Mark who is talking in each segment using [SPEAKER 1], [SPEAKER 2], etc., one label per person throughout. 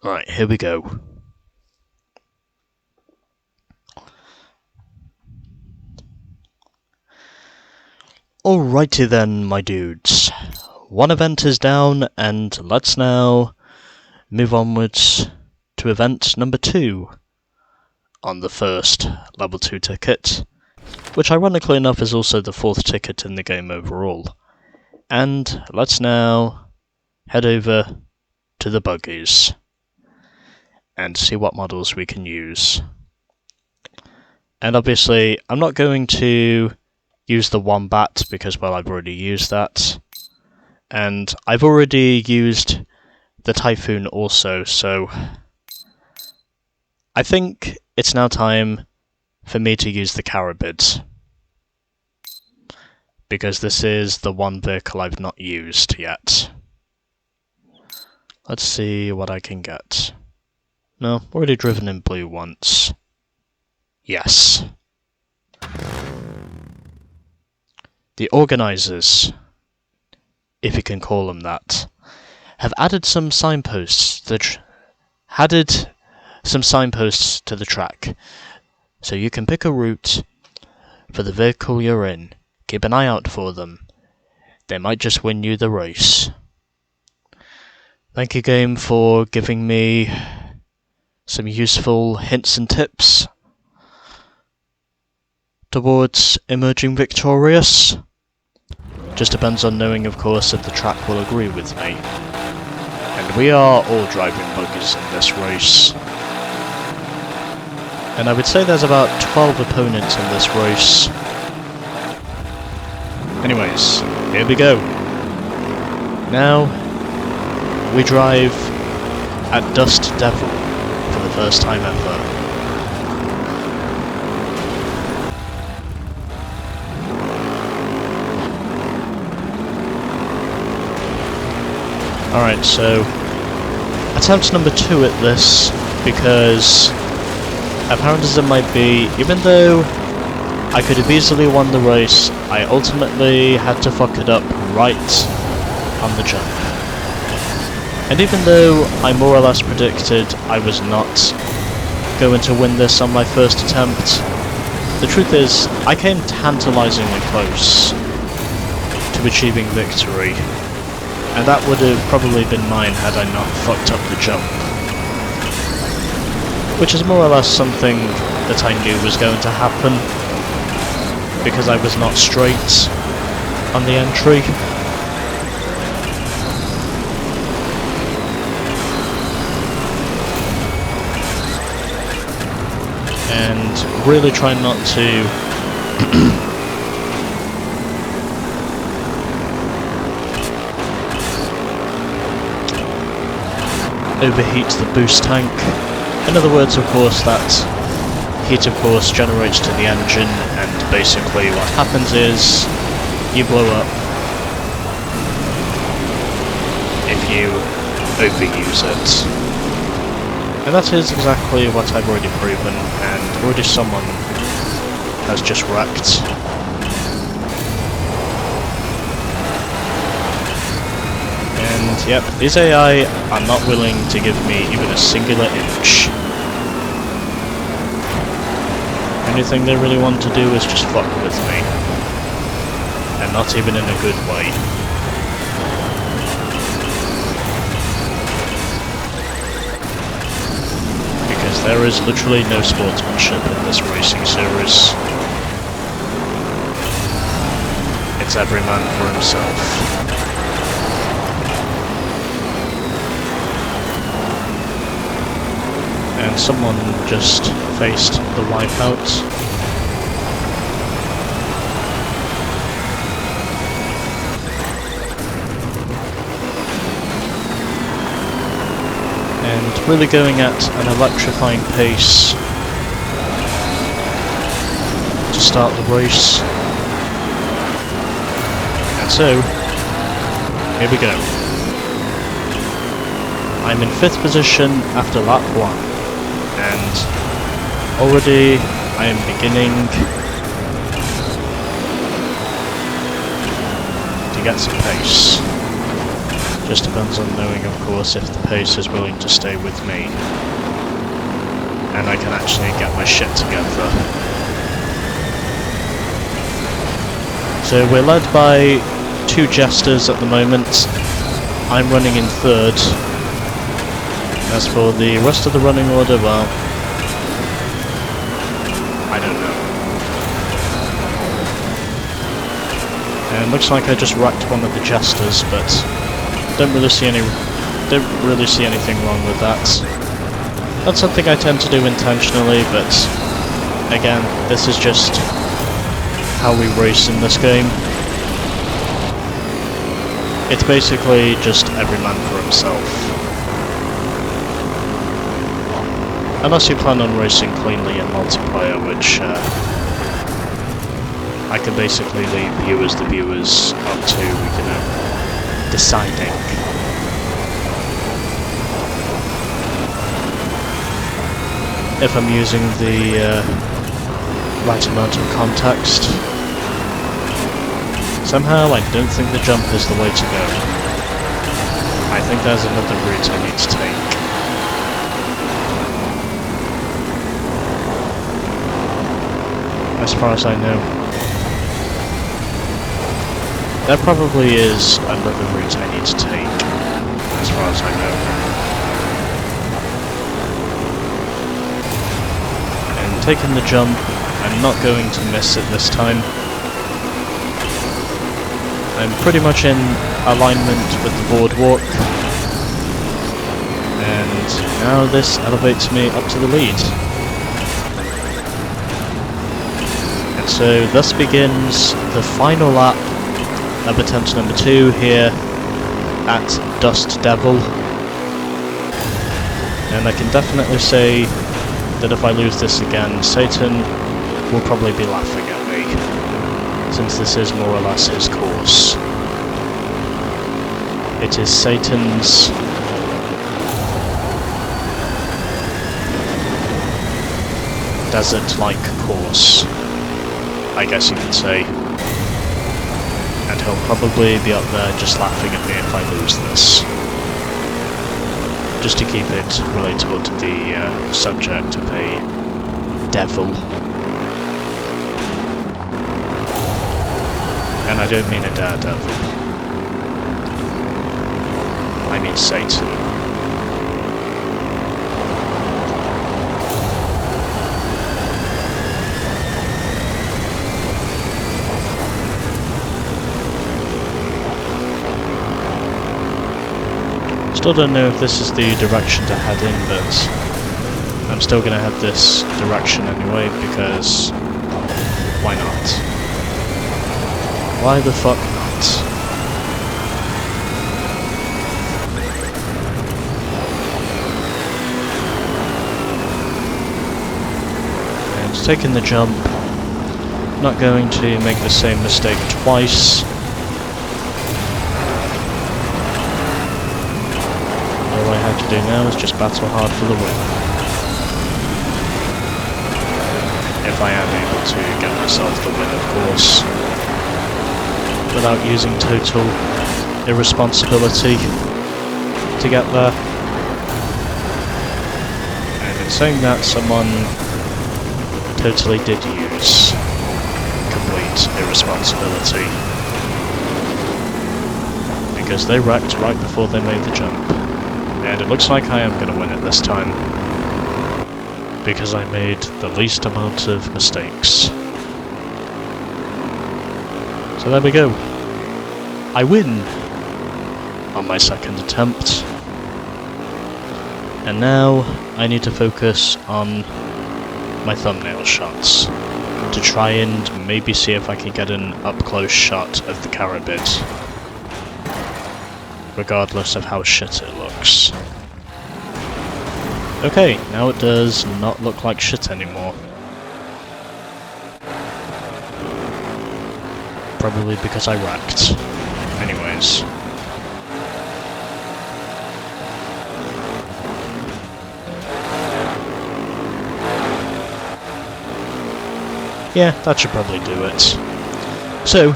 [SPEAKER 1] Right, here we go. Alrighty then, my dudes. One event is down, and let's now move onwards to event number 2 on the first level 2 ticket, which ironically enough is also the 4th ticket in the game overall. And let's now head over to the buggies and see what models we can use. And obviously, I'm not going to use the Wombat because, well, I've already used that. And I've already used the Typhoon also, so I think it's now time for me to use the Carabid, because this is the one vehicle I've not used yet. Let's see what I can get. No, already driven in blue once. Yes. The organisers, if you can call them that, have added some signposts to the track, so you can pick a route for the vehicle you're in. Keep an eye out for them. They might just win you the race. Thank you, game, for giving me some useful hints and tips towards emerging victorious. Just depends on knowing, of course, if the track will agree with me. And we are all driving buggies in this race. And I would say there's about 12 opponents in this race. Anyways, here we go. Now, we drive at Dust Devil for the first time ever. Alright, so attempt number 2 at this, because apparent as it might be, even though I could have easily won the race, I ultimately had to fuck it up right on the jump. And even though I more or less predicted I was not going to win this on my first attempt, the truth is, I came tantalizingly close to achieving victory. And that would have probably been mine had I not fucked up the jump. Which is more or less something that I knew was going to happen, because I was not straight on the entry. And really try not to overheat the boost tank. In other words, of course, that heat, of course, generates to the engine, and basically what happens is you blow up if you overuse it. And that is exactly what I've already proven, and already someone has just wrecked. And yep, these AI are not willing to give me even a singular inch. Anything they really want to do is just fuck with me. And not even in a good way. Because there is literally no sportsmanship in this racing series. It's every man for himself. And someone just faced the wipeout. And really going at an electrifying pace to start the race. And so, here we go. I'm in 5th position after lap 1. And already I am beginning to get some pace. Just depends on knowing, of course, if the pace is willing to stay with me. And I can actually get my shit together. So we're led by 2 jesters at the moment. I'm running in 3rd. As for the rest of the running order, well, I don't know. And looks like I just wrecked one of the jesters, but don't really see anything wrong with that. That's something I tend to do intentionally, but again, this is just how we race in this game. It's basically just every man for himself. Unless you plan on racing cleanly in multiplayer, which I can basically leave you as the viewers up to, deciding. If I'm using the right amount of context. Somehow I don't think the jump is the way to go. I think there's another route I need to take. As far as I know. There probably is another route I need to take, as far as I know. And taking the jump, I'm not going to miss it this time. I'm pretty much in alignment with the boardwalk. And now this elevates me up to the lead. And so thus begins the final lap of attempt number 2 here at Dust Devil. And I can definitely say that if I lose this again, Satan will probably be laughing at me, since this is more or less his course. It is Satan's desert-like course, I guess you could say. And he'll probably be up there just laughing at me if I lose this. Just to keep it relatable to the subject of a devil. And I don't mean a daredevil. I mean Satan. Still don't know if this is the direction to head in, but I'm still going to head this direction anyway, because why not? Why the fuck not? And taking the jump, not going to make the same mistake twice. All I have to do now is just battle hard for the win. If I am able to get myself the win, of course. Without using total irresponsibility to get there. And in saying that, someone totally did use complete irresponsibility. Because they wrecked right before they made the jump. And it looks like I am going to win it this time. Because I made the least amount of mistakes. So there we go. I win on my second attempt. And now I need to focus on my thumbnail shots to try and maybe see if I can get an up-close shot of the carrot bit, regardless of how shit it looks. Okay, now it does not look like shit anymore. Probably because I wrecked. Anyways. Yeah, that should probably do it. So,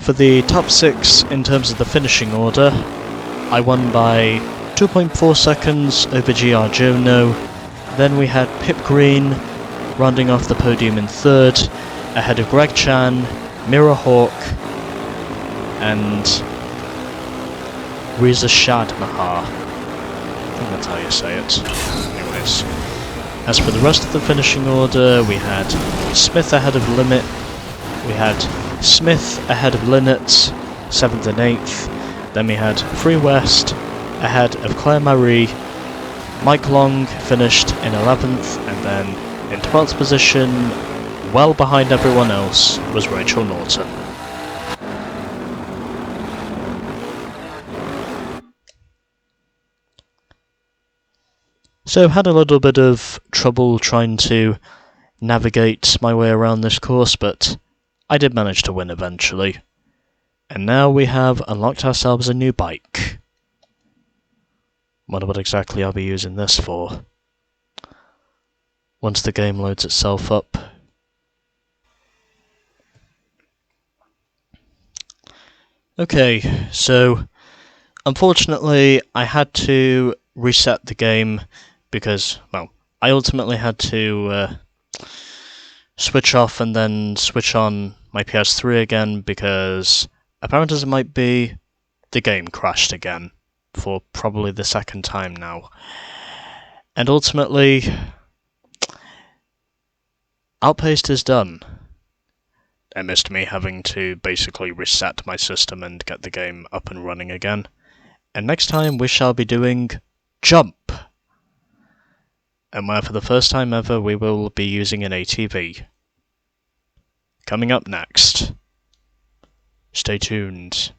[SPEAKER 1] For the top 6 in terms of the finishing order, I won by 2.4 seconds over GR Jono. Then we had Pip Green rounding off the podium in 3rd, ahead of Greg Chan, Mira Hawk, and Reza Shad Mahar. I think that's how you say it. Anyways. As for the rest of the finishing order, we had Smith ahead of Limit, we had Smith ahead of Linnet, 7th and 8th, then we had Free West ahead of Claire Marie, Mike Long finished in 11th, and then in 12th position, well behind everyone else, was Rachel Norton. So had a little bit of trouble trying to navigate my way around this course, but I did manage to win eventually. And now we have unlocked ourselves a new bike. Wonder what exactly I'll be using this for once the game loads itself up. Okay, so unfortunately I had to reset the game because, well, I ultimately had to switch off and then switch on my PS3 again because, apparent as it might be, the game crashed again for probably the 2nd time now. And ultimately, Outpaced is done. It missed me having to basically reset my system and get the game up and running again. And next time we shall be doing Jump, and where for the first time ever we will be using an ATV. Coming up next. Stay tuned.